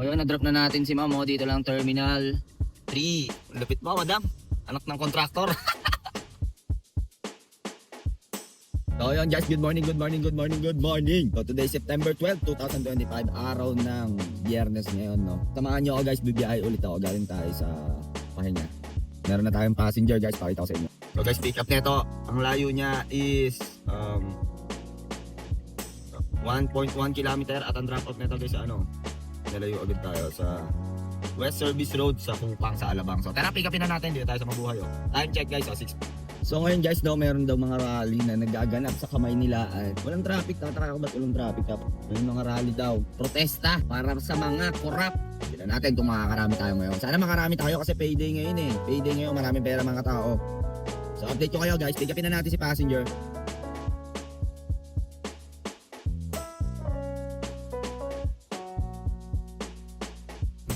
So yun, na-drop na natin si Ma'am dito lang Terminal 3. Lupit ba, madam? Anak ng kontraktor. So yun guys, good morning. So today September 12, 2025, araw ng Biyernes ngayon, no. Samahan nyo ako guys, bibiyahe ulit ako. Galing tayo sa pahinga. Meron na tayong passenger guys, pakita ko sa inyo. So guys, pick up nito. Ang layo niya is 1.1 kilometer at ang drop off nito guys nalayo agad tayo sa West Service Road sa Kupang sa Alabang. So tara, pick upin na natin dito tayo sa Mabuhay. Time check guys, 6. So ngayon guys meron daw mga rally na nagaganap sa Kamaynilaan. Walang traffic, tataka ko ba't walang traffic up? May mga rally daw, protesta para sa mga korap. Tignan natin kung makakarami tayo ngayon. Sana makarami tayo kasi payday ngayon eh. Payday ngayon, maraming pera mga tao. So update ko kayo guys, pick upin na natin si passenger.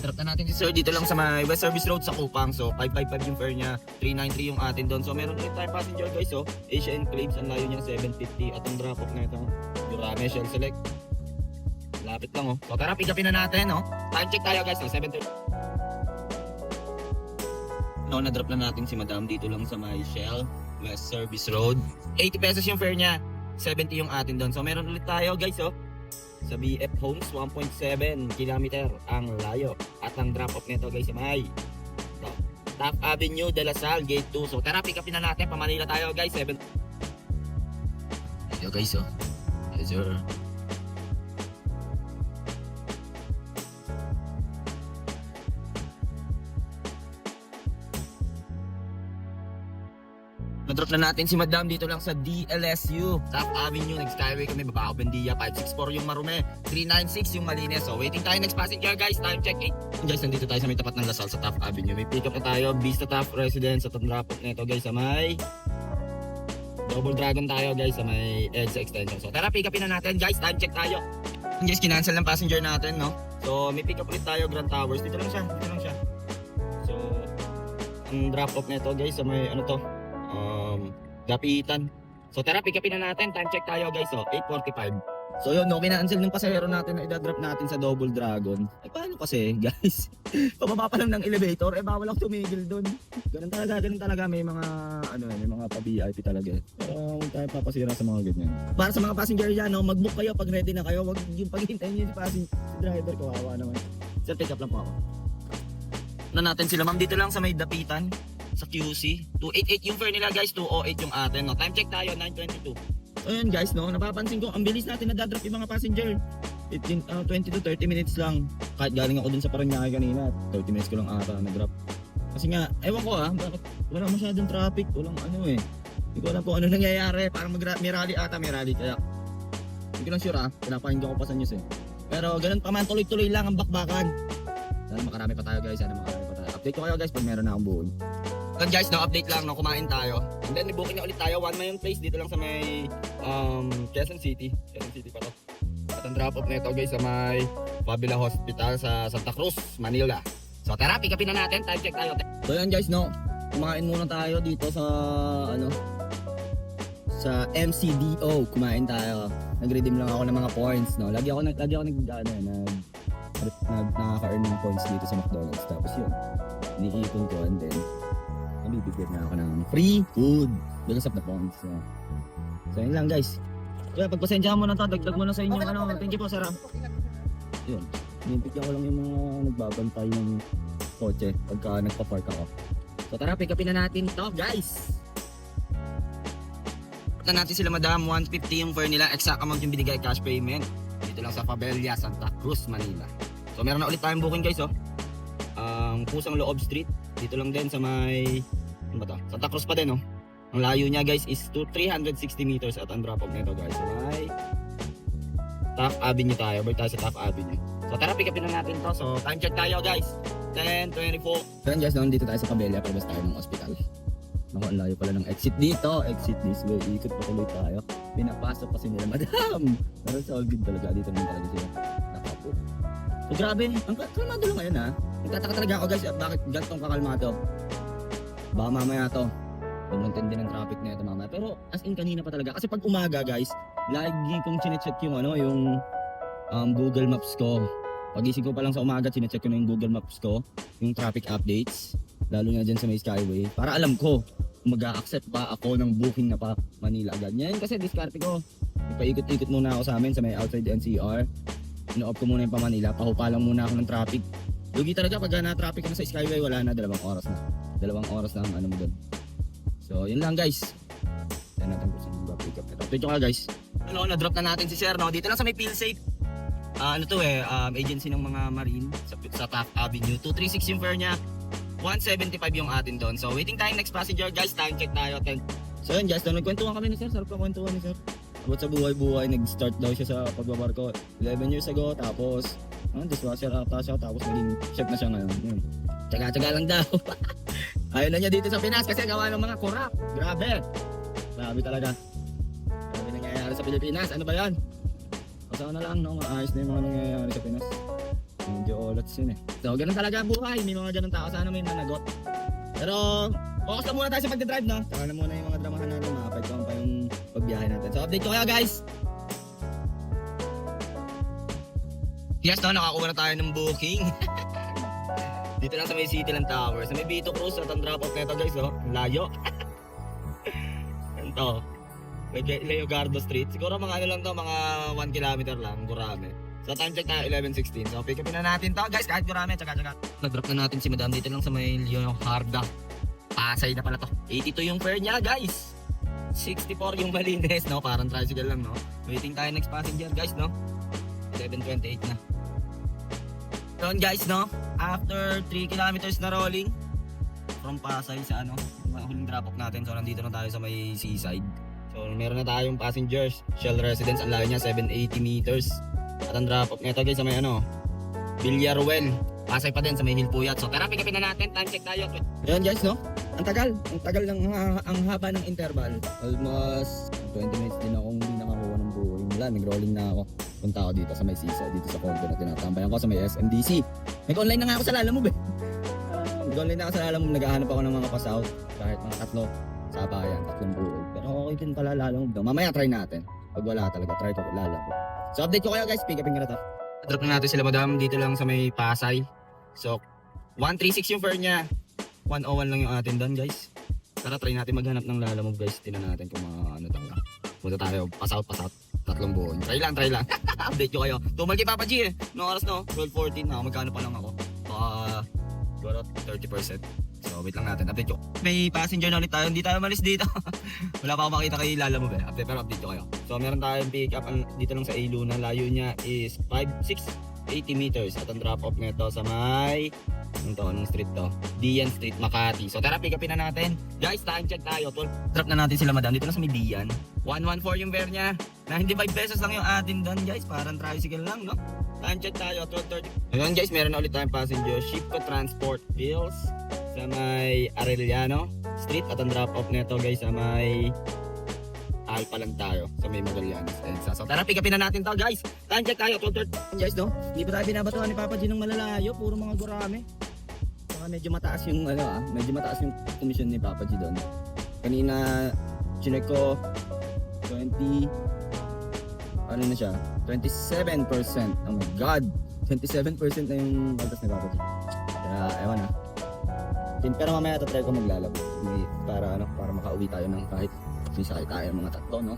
Drop na natin si sir dito lang sa may West Service Road sa Kupang. So 555 yung fare niya, 393 yung atin doon. So meron ulit tayong passenger guys. So Asia Enclaves, ang layo niya 750 at ang drop off na ito Durame Shell Select. Lapit lang oh. So tara, pick upin na natin oh. Time check tayo guys, 7:30. Na-drop na natin si Madam dito lang sa may Shell West Service Road. 80 pesos yung fare niya, 70 yung atin doon. So meron ulit tayo guys oh. Sa BF Homes, 1.7 kilometer ang layo. At ang drop off nito guys may Taft Avenue, De La Salle, Gate 2. So tara, pick upin na natin, pa Manila tayo guys, 7. Ito guys oh. Yes sir. Na-drop na natin si Madam dito lang sa DLSU Taft Avenue, nag-skyway kami, Babao Bendia, 564 yung Marume, 396 yung Malines. So waiting tayo next passenger guys, time check 8. Guys, nandito tayo sa may tapat ng Lasal sa Taft Avenue. May pick up na tayo, Vista Taft Residence. At ang drop off nito guys sa may Double Dragon tayo guys sa may EDSA extension. So tara, pick upin na natin guys, time check tayo. Guys, kinancel ng passenger natin no. So may pick up ulit tayo, Grand Towers, dito lang siya. So ang drop off nito guys sa may Dapitan. So tara, pick upin na natin, time check tayo guys 8:45. So yun no, kina-cancel ng pasahero natin na idadrop natin sa Double Dragon. Eh paano kasi guys? Pababa pa lang ng elevator, bawal ako tumigil doon. Ganun talaga, may mga may mga pa-VIP talaga. Pero huwag tayo papasira sa mga ganyan. Para sa mga passenger dyan, no, mag-book kayo pag ready na kayo. Huwag yung paghintayin nyo si driver, kawawa naman. Sir, pick up lang po ako. Na natin sila ma'am dito lang sa may Dapitan sa QC. 288 yung fare nila guys, 208 yung atin. No? Time check tayo, 9:22. So yun guys, no, napapansin ko ang bilis natin nadadrop yung mga passenger. 20 to 30 minutes lang. Kahit galing ako dun sa Parañaque kanina, 30 minutes ko lang ata na-drop. Kasi nga, ewan ko bakit wala masyadong traffic, walang hindi ko alam kung ano nangyayari. Parang may rally kaya hindi ko lang sure pinapahinggan ko pa sa news eh. Pero ganun pa man, tuloy-tuloy lang ang bakbakan. Sana makarami pa tayo guys, Update ko kayo guys pag meron na akong buon. Then guys, update lang, kumain tayo. And then booking na ulit tayo, One Mayon Place dito lang sa may Quezon City pa to. At ang drop off nito guys sa may Fabula Hospital sa Santa Cruz, Manila. So tara, pick upin na natin, time check tayo. So yan guys, kumain muna tayo dito sa sa MCDO, kumain tayo. Nag-redeem lang ako ng mga points, no. Lagi ako nakaka-earn ng points dito sa McDonald's. Tapos yun, iniipon ko and then nabibigyan na ako ng free food because of the points. So yun lang guys. Kaya pagpasensyahan mo na to, dagdag mo na sa inyo thank you po sir. Yun, nipigyan ko lang yung mga nagbabantay ng kotse pagka nagpa-park ako. So tara, pick upin na natin to guys. Na natin sila Madam, 150 yung fare nila, exact amount yung binigay cash payment. Dito lang sa Fabella, Santa Cruz, Manila. So meron na ulit tayong booking guys Pusang Loob Street. Dito lang din sa may Santa Cruz pa din Ang layo niya guys is 360 meters at ang drop off nito guys sa may Taft Avenue tayo. Balik tayo sa Taft Avenue. So tara, pick upin na natin to. So time check tayo guys, 10:24. So yan guys, nandito tayo sa Fabella, palabas tayo ng ospital. Naku, ang layo pala ng exit dito. Exit this way, ikot pa tuloy tayo. Pinapasok kasi nila Madam. Pero sa all good talaga, dito naman talaga sila nakapo. So grabe, ang kalmado lang ngayon Nagtataka talaga ako guys, bakit gantong kakalmado. Baka mamaya to sobrang tindi ng traffic na ito mamaya. Pero as in kanina pa talaga. Kasi pag umaga guys, lagi kong chinecheck yung yung Google Maps ko. Pagising ko pa lang sa umaga, sinecheck ko na yung Google Maps ko, yung traffic updates, lalo na dyan sa may Skyway, para alam ko kung mag-a-accept ba ako ng booking na pa Manila agad. Yan kasi diskarte ko. Ipaikot-ikot muna ako sa amin sa may outside NCR. Ino-off ko muna yung pa Manila, pahupa lang muna ako ng traffic. Lugi talaga pag na-traffic ka na sa Skyway, wala na, 2 oras na. 2 oras na ang ano mo doon. So, yun lang guys. Yan natin kung saan ba-pick up. Update ko ka guys. Ano, na-drop na natin si Sir, no? Dito lang sa may PhilSafe. Agency ng mga Marine sa Taft Avenue. 236 yung fare niya. 175 yung atin doon. So, waiting tayo next passenger guys. Time check tayo. So, yun guys, doon nagkwentuhan kami ni Sir. Sarap ka kwentuhan ni Sir. About sa buhay-buhay, nag-start daw siya sa pagbabarko 11 years ago, tapos dishwasher ata siya, tapos naging chef na siya ngayon. Tsaga-tsaga lang daw. Ayaw na niya dito sa Pinas kasi gawa ng mga kurap. Grabe. Grabe talaga. Grabe nangyayari sa Pilipinas. Ano ba yan? Kasama na lang, no? Maayos na yung mga nangyayari sa Pinas. Medyo olats yun eh. So, ganun talaga buhay. May mga ganun tao. Sana may managot. Pero, focus na muna tayo sa pagdadrive, no? Saka na muna yung mga dramahan natin. Makapag-count pa yung pagbiyahe natin. So, update ko kayo, guys. Yes, no? Nakakuha na tayo ng booking. Dito lang sa may City Land Tower. Sa may Vito Cruz at ang drop-off nito, guys, oh. Ang layo. Ito. May Leogardo Street. Siguro mga ano lang to, mga 1 kilometer lang. Gurame. So, time check tayo, 11:16. So, pick upin na natin to, guys. Kahit gurame, tsaga-tsaga. Nag-drop na natin si Madam dito lang sa may Leogardo. Pasay na pala to. 82 yung fare niya, guys. 64 yung malinis, no? Parang tricycle lang, no? Waiting tayo next passenger, guys, no? 7:28 na. Doon, guys, no? After 3 kilometers na rolling from Pasay sa ano, huling drop off natin. So, nandito na tayo sa may seaside. So, meron na tayong passengers. Shell Residence, ang layo niya, 780 meters. At ang drop off nito, guys, sa may ano, Villarruel. Pasay pa din sa may Hilpuyat. So, tara, pick upin na natin. Time check tayo. Ayan, guys, no? Ang tagal ng ang haba ng interval. Almost 20 minutes din akong hindi nakakuha ng buhay. Wala, nag-rolling na ako. Punta ako dito sa may seaside, dito sa condo na tinatambayan ko sa may SMDC. Nag-online na nga ako sa Lalamove eh. Nag-online na ako sa Lalamove, naghahanap ako ng mga pass-out. Kahit mga 3 sa bayan, 3 buhay. Pero okay din pala Lalamove daw. Mamaya try natin. Pag wala talaga, try ko Lalamove. So update ko kayo guys, pick upin ko na to. Drop na natin sila Madam dito lang sa may Pasay. So 136 yung fare niya. 101 lang yung atin doon guys. Tara try natin maghanap ng Lalamove guys. Tingnan natin kung mga ano talaga. Punta tayo, pass out. 3 buwan. Try lang. Update ko kayo. Tumal kay Papa G eh. No oras no? 12:14 na. Magkano pa lang ako? Siguro 30%. So wait lang natin. Update ko. May passenger na ulit tayo. Hindi tayo malis dito. Wala pa akong makita kay Lalamove eh. Pero update ko kayo. So meron tayong pick up dito lang sa Iluna. Layo niya is 80 meters. At ang drop off nito sa may anong street to? Dian Street, Makati. So tara, pick upin na natin. Guys, time check tayo. Drop na natin sila Madam. Dito lang sa may Dian. 114 yung fare niya. 95 pesos lang yung atin doon guys. Parang tricycle lang, no? Time check tayo. 12:30. Ayun guys, meron na ulit tayong passenger. Shipco Transport Bills sa may Arellano Street. At ang drop off nito guys sa may Alpha lang tayo sa may Magallanes. So tara, pick upin na natin to guys. Time check tayo. 12:30. Guys, no? Hindi pa tayo binabatuhan ni Papa G ng malalayo. Puro mga gurame. Medyo mataas yung medyo mataas yung commission ni Papa G doon. Kanina chinek ko 20 ano na siya? 27%. Oh my god. 27% na yung kaltas ni Papa G. Kaya ewan na. Pero mamaya try ko maglalabo. Para makauwi tayo ng kahit sisakay tayo ng mga 3, no?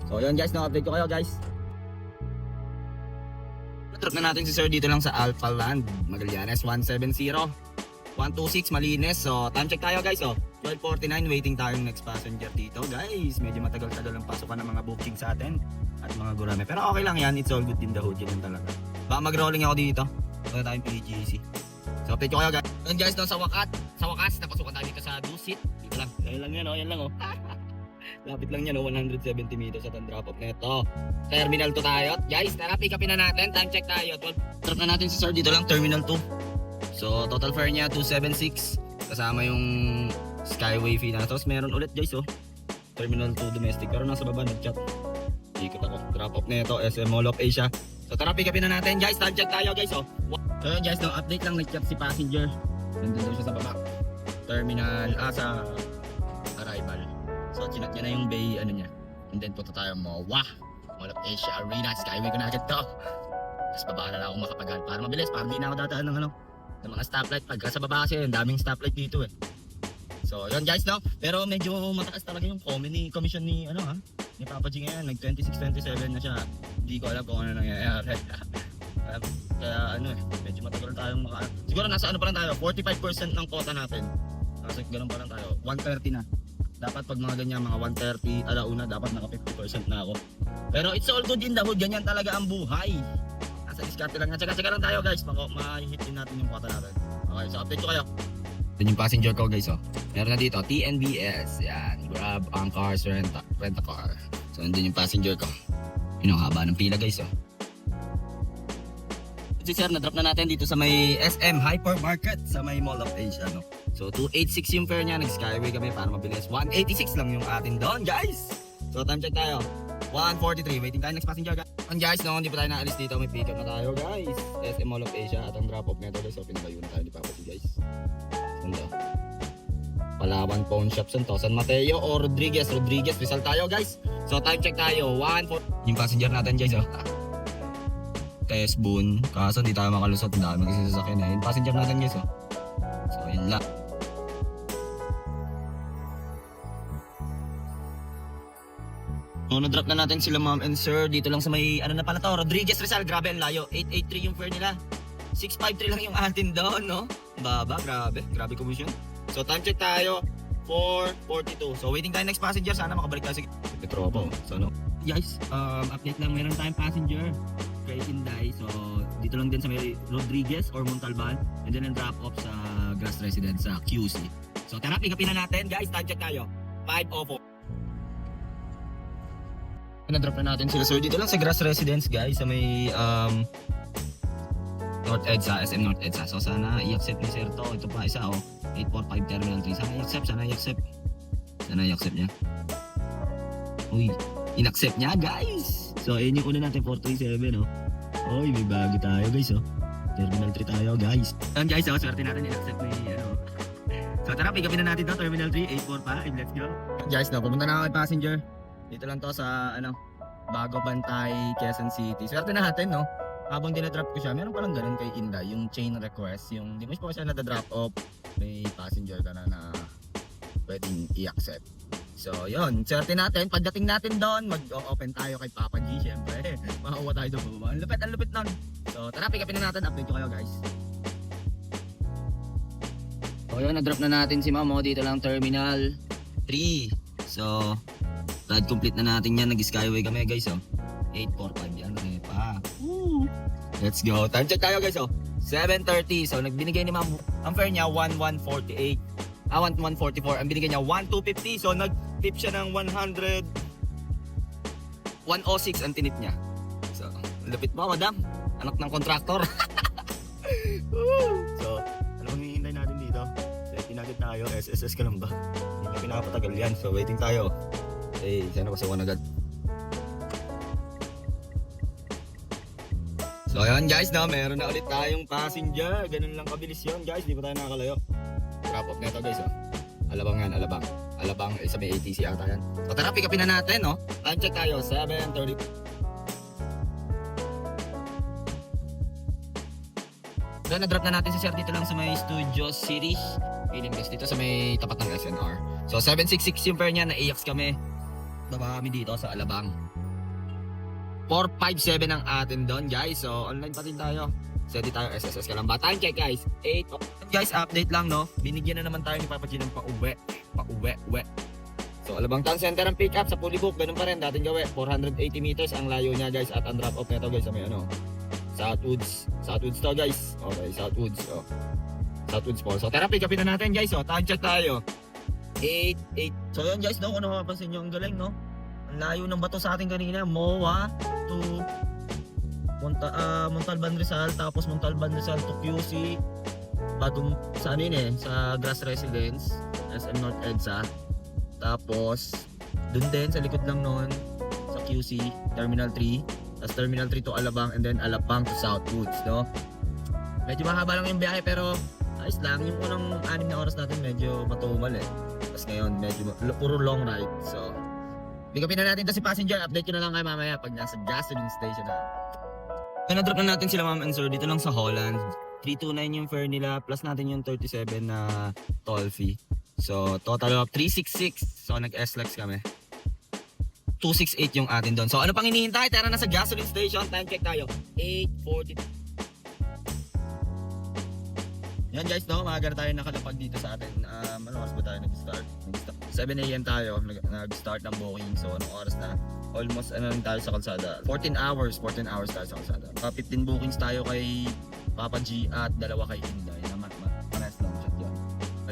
So yun guys, update ko kayo guys. Drop na natin si Sir dito lang sa Alpha Land, Magallanes 170. 126 malinis. So time check tayo guys. 12:49 waiting tayong next passenger dito guys. Medyo matagal-tagal ang pasukan ng mga booking sa atin at mga gurame. Pero okay lang yan. It's all good in the hood. Yun talaga. Baka mag-rolling ako dito. Punta tayong PGC. So update ko kayo guys. Yun guys, sa wakas napasukan tayo dito sa Dusit. Dito lang. Yan lang yan yan lang Lapit lang yan 170 meters at ang drop off neto. Terminal 2 tayo. Guys, tara pick upin na natin. Time check tayo. Drop na natin si Sir dito lang Terminal 2. So total fare niya 276 kasama yung Skyway fee na. Tapos meron ulit guys Terminal 2 domestic pero nasa baba nag-chat. Ikot ako. Drop off nito SM Mall of Asia. So tara pick upin na natin guys. Time check tayo guys So yun guys, update lang nag-chat si passenger. Nandun daw siya sa baba. Terminal sa arrival. So chinat niya na yung bay ano niya. And then punta tayo Mall of Asia Arena. Skyway ko na agad to. Tapos baba na lang ako makapagal para mabilis, para hindi na ako dadaan ng ng mga stoplight. Pagka sa baba kasi, ang daming stoplight dito eh. So yun guys, no? Pero medyo mataas talaga yung commission ni ni Papa G ngayon. Nag 26-27 na siya. Hindi ko alam kung ano nangyayari. Kaya medyo matagal tayong siguro nasa pa lang tayo, 45% ng quota natin. Kasi ganun pa lang tayo, 130 na. Dapat pag mga ganyan, mga 130, alauna, dapat naka 50% na ako. Pero it's all good in the hood, ganyan talaga ang buhay. Nasa diskarte lang, tsaka lang tayo guys, ma-hit din natin yung quota natin. Okay, so update ko kayo. Yan yung passenger ko guys, meron na dito, TNBS, yan, Grab, Cars, Rent a Car. So nandun yung passenger ko. Yun ang haba ng pila guys, Si sir, na-drop na natin dito sa may SM Hypermarket sa may Mall of Asia, So 286 yung fare niya, nag-skyway kami para mabilis. 186 lang yung atin doon, guys. So time check tayo. 1:43, waiting tayo next passenger, guys. And guys, hindi pa tayo naalis dito, may pick up na tayo, guys. SM Mall of Asia at ang drop off nito, guys. So pinabayo na tayo ni Papa G, guys. Ganda. Palawan Pawn Shop, San Mateo o Rodriguez, Rizal tayo, guys. So time check tayo. 1:40. Yung passenger natin, guys, Test Boon, kaso hindi tayo makalusot, ang dami kasi sasakyan yung passenger natin guys, So yun lang. Na-drop na natin sila ma'am and sir dito lang sa may na pala to, Rodriguez Rizal. Grabe ang layo, 883 yung fare nila, 653 lang yung atin doon, baba, grabe commission. So time check tayo, 4:42. So waiting tayo next passenger, sana makabalik tayo sa Petropo. So guys, update lang, meron tayong passenger kay Inday. So dito lang din sa may Rodriguez or Montalban, and then ang drop off sa Grass Residence sa QC. So tara, pick upin na natin guys, time check tayo, 5:04. Na-drop na natin sila sir dito lang sa Grass Residence guys, sa may North EDSA, SM North EDSA. So sana i-accept ni sir to. Ito pa isa 845 Terminal 3. Sana i-accept niya. Uy, in-accept niya guys. So ayun yung una natin, 437 Uy, may bago tayo guys Terminal 3 tayo guys. Yan guys, swerte natin in-accept ni So tara, pick upin na natin to, Terminal 3, 845, let's go. Guys, pumunta na ako kay passenger. Dito lang to sa Bago Bantay, Quezon City. Swerte natin habang dinadrop ko siya, meron palang ganun kay Inday, yung chain request, yung di mo pa siya na-drop off, may passenger ka na pwedeng i-accept. So yun, swerte natin, pagdating natin doon, mag-open tayo kay Papa G, syempre. Makakuha tayo doon baba. Ang lupit nun. So tara, pick upin na natin, update ko kayo guys. So yun, na-drop na natin si Mamo dito lang, Terminal 3. So ride complete na natin yan, nag-skyway kami guys 845 yan, pa. Let's go, time check tayo guys 7:30. So nagbinigay ni Ma'am, ang fare niya 1148, 1144, ang binigay niya 1250. So nag-tip siya ng 106 ang tinip niya. So lupit mo madam, anak ng kontraktor. So ano bang hihintay natin dito? Pinagit tayo, SSS ka lang ba? Hindi na pinapatagal yan, so waiting tayo. Sana pasiwan agad. So ayan guys, meron na ulit tayong passenger. Ganun lang kabilis yun guys, di pa tayo nakakalayo. Drop off neto guys Alabang yan, Alabang, sa may ATC ata yan. So tara, pick upin na natin Time check tayo, 7:30. So na-drop na natin si sir dito lang sa may Studio City Pilinvest, dito sa may tapat ng SNR. So 766 yung fare niya, na-AX kami. Baba kami dito sa Alabang. 457 ang atin doon guys. So online pa din tayo. Steady tayo, SSS ka lang ba? Time check guys, 8. Guys, update lang binigyan na naman tayo ni Papa G ng pauwi. So Alabang Town Center ang pick up sa fully book. Ganun pa rin dating gawin, 480 meters ang layo niya guys. At ang drop off nito guys sa may Southwoods to guys. Okay, Southwoods po. So tara, pick upin na natin guys time check tayo, 8. So yun guys, kung napapansin nyo, ang galing ang layo ng bato sa atin kanina, MOA to Montalban Rizal, tapos Montalban Rizal to QC, bagong sa sa Grass Residence, SM North EDSA, tapos dun din sa likod lang noon sa QC, Terminal 3, tapos Terminal 3 to Alabang, and then Alabang to Southwoods medyo mahaba lang yung biyahe pero ayos lang. Yung unang 6 na oras natin medyo matumal tapos ngayon medyo puro long ride. So pick upin na natin to si passenger, update ko na lang kayo mamaya pag nasa gasoline station na. So, na-drop na natin sila ma'am and sir dito lang sa Holland. 329 yung fare nila plus natin yung 37 na toll fee. So total of 366. So nag-SLEX kami. 268 yung atin doon. So ano pang hinihintay? Tara na sa gasoline station. Time check tayo. 8:40. Yan guys, no, maaga na tayo nakalapag dito sa atin. Ano oras ba tayo nag-start? 7 AM tayo nag-start ng booking. So anong oras na? Almost ano lang tayo sa kalsada. 14 hours tayo sa kalsada. 15 bookings tayo kay Papa G at dalawa kay Inday. Pares lang shot yun.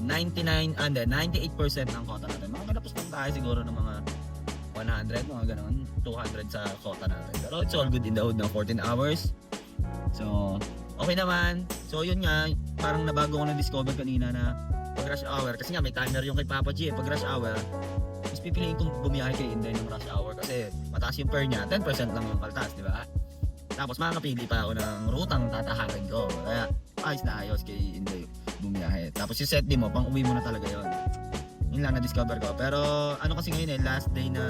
98% ng kota natin. Makakatapos lang tayo siguro ng mga 100, mga ganun. 200 sa kota natin. Pero it's all good in the hood ng 14 hours. So, okay naman. So yun nga, parang nabago ko na-discover kanina na pag rush hour, kasi nga may timer yung kay Papa G pag rush hour, mas pipiliin kong bumiyahe kay Inday ng rush hour kasi mataas yung fare niya, 10% lang yung kaltas, di ba? Tapos makakapili pa ako ng rutang tatahakin ko, kaya ayos na ayos kay Inday bumiyahe. Tapos yung set di mo, pang uwi mo na talaga yon. Yun lang na-discover ko. Pero ano kasi ngayon last day na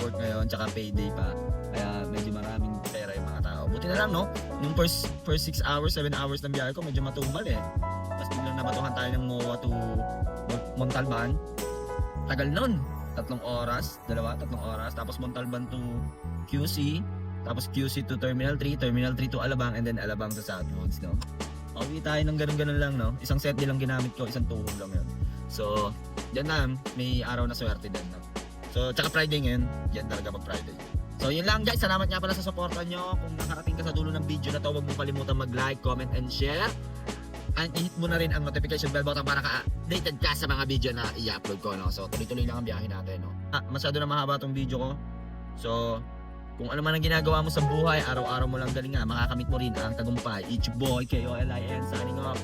work ngayon, tsaka payday pa, kaya medyo maraming pera yung mga tao. Buti na lang, no? Yung first 6 hours, 7 hours ng biyahe ko, medyo matumal Tapos biglang nabatuhan tayo ng MOA to Montalban. Tagal nun. 3 oras. Tapos Montalban to QC. Tapos QC to Terminal 3. Terminal 3 to Alabang. And then Alabang sa Southwoods, no? Pauwi tayo ng ganun-ganun lang, no? Isang set din lang ginamit ko. Isang tuhog lang yun. So, dyan na. May araw na swerte din, no? So, tsaka Friday ngayon. Yan talaga pag Friday. So yun lang guys, salamat nga pala sa suporta nyo. Kung nakarating ka sa dulo ng video na to, huwag mo kalimutan mag-like, comment, and share. And i-hit mo na rin ang notification bell button para ka-updated ka sa mga video na i-upload ko, no? So tuloy-tuloy lang ang biyahe natin, no? Masyado na mahaba tong video ko. So kung ano man ang ginagawa mo sa buhay, araw-araw mo lang galing nga, makakamit mo rin ang tagumpay. It's your boy, KOLIN, signing off.